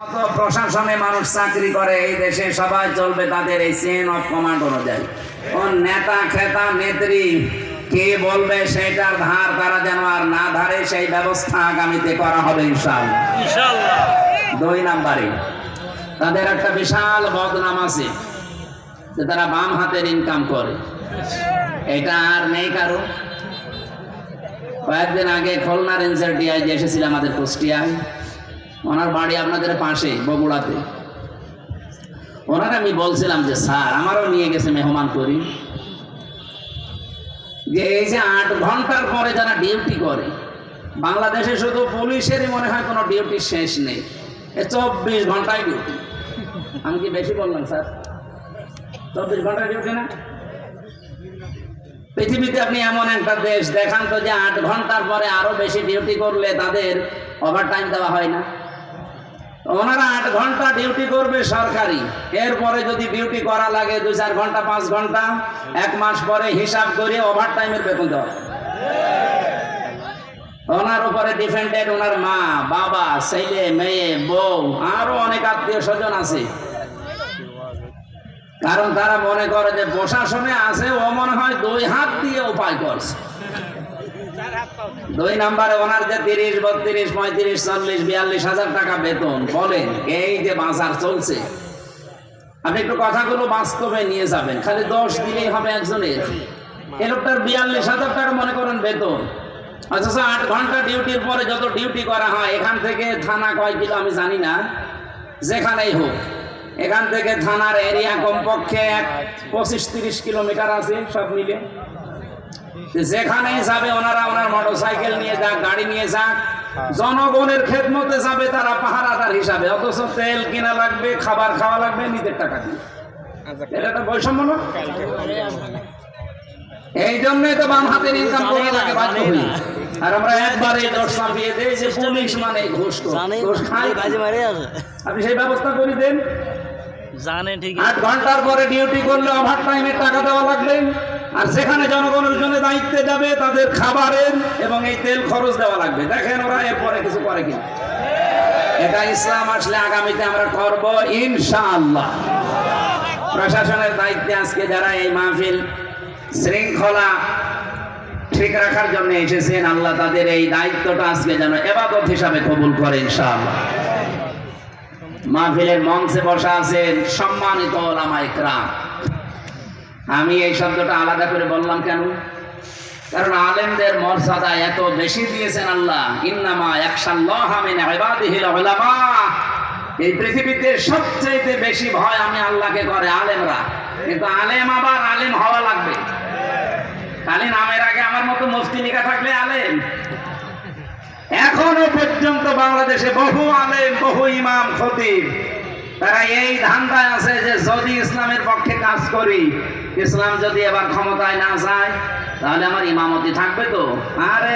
প্রশাসনে মানুষ চাকরি করে এই দেশে সবাই চলবে তাদের এই চেইন অফ কমান্ড অনুযায়ী। কোন নেতা খেতা নেত্রী কে বলবে সেটার ধার তারা যেন আর না ধারে সেই ব্যবস্থা আগামীতে করা হবে ইনশাআল্লাহ। 2 নম্বরে তাদের একটা বিশাল বদনাম আছে যে তারা বাম হাতের ইনকাম করে। এটা আর নেই কারো। কয়েকদিন আগে খুলনা রেঞ্জের ডিআইজি এসেছিল আমাদের কুষ্টিয়ায়। ওনার বাড়ি আপনাদের পাশে বগুড়াতে। ওনার আমি বলছিলাম যে স্যার আমারও নিয়ে গেছে মেহমান করি, যে এই যে 8 ঘন্টার পরে যারা ডিউটি করে, বাংলাদেশে শুধু পুলিশেরই মনে হয় কোনো ডিউটি শেষ নেই, 24 ঘন্টায় ডিউটি। আমি কি বেশি বললাম স্যার? 24 ঘন্টায় ডিউটি না? পৃথিবীতে আপনি এমন একটা দেশ দেখান তো যে 8 ঘন্টার পরে আরো বেশি ডিউটি করলে তাদের ওভারটাইম দেওয়া হয় না। ওনারা 8 ঘন্টা ডিউটি করবে সরকারি, এরপরে যদি ডিউটি করা লাগে 2-4 ঘন্টা 5 ঘন্টা, 1 মাস পরে হিসাব করে ওভারটাইমের বেতন দেওয়া। ওনার উপরে ডিফেন্ডেড ওনার মা বাবা ছেলে মেয়ে বউ আরো অনেক আত্মীয় স্বজন আছে। কারণ তারা মনে করে যে প্রশাসনে আছে, ও মনে হয় 2 হাত দিয়ে উপায় করছে। 2 নম্বরে ওনার যে 30, 32, 35, 40, 42 হাজার টাকা বেতন, বলেন এই যে বাজার চলছে, আপনি একটু কথাগুলো বাস্তবে নিয়ে যাবেন। খালি 10 দিলেই হবে একজনের। এই লোকটার 42 হাজার টাকা মনে করেন বেতন। আচ্ছা 8 ঘন্টা ডিউটির পরে যত ডিউটি করা হয়, এখান থেকে থানা কয় কিলো আমি জানি না, যেখানেই হোক, এখান থেকে থানার এরিয়া কমপক্ষে 25-30 কিলোমিটার আছে সব মিলে। যেখানেই যাবে ওনারা ওনার মোটরসাইকেল নিয়ে যাক, গাড়ি নিয়ে যাক, জনগণের খেদমতে যাবে তারা পাহারাদার হিসাবে, অথচ তেল কিনা লাগবে, খাবার খাওয়া লাগবে নিজের টাকা দিয়ে। এটা একটা বৈষম্য না? এই জন্যই তো বাম হাতের ইনকাম করে লাগে বাধ্য হই। আর আমরা একবারে দোষ চাপিয়ে দেই যে পুলিশ মানে ঘুষ খায়। আপনি সেই ব্যবস্থা করে দেন। 8 ঘন্টার পরে ডিউটি করলে ওভার টাইমের টাকা দেওয়া লাগবে, আর যেখানে জনগণের জন্য দায়িত্বে যাবে তাদের খাবারের এবং এই তেল খরচ দেওয়া লাগবে। দেখেন ওরা এরপরে কিছু করে কিনা। এটা ইসলাম আসলে আগামীতে আমরা করব ইনশাআল্লাহ। প্রশাসনের দায়িত্বে আজকে যারা এই মাহফিল শৃঙ্খলা ঠিক রাখার জন্য এসেছেন, আল্লাহ তাদের এই দায়িত্বটা আজকে যেন ইবাদত হিসাবে কবুল করে ইনশাআল্লাহ। মাহফিলের মঞ্চে বসা আছেন সম্মানিত উলামায়ে কেরাম। আমি এই শব্দটা আলাদা করে বললাম কেন? কারণ আলেমদের মর্যাদা এত বেশি দিয়েছেন আল্লাহ। ইন্নামা ইয়াখশাল্লাহা মিন ইবাদিহিল উলামা। এই পৃথিবীতে সবচেয়ে বেশি ভয় আমি আল্লাহকে করে আলেমরা। কিন্তু আলেম আবার আলেম হওয়া লাগবে। খালি নামের আগে আমার মতো মুফতি লেখা থাকলে আলেম? এখনো পর্যন্ত বাংলাদেশে বহু আলেম, বহু ইমাম, খতিব, তারা এই ধান্দায় আছে যে যদি ইসলামের পক্ষে কাজ করি, ইসলাম যদি এবার ক্ষমতায় না যায়, তাহলে আমার ইমামতি থাকবে তো? আরে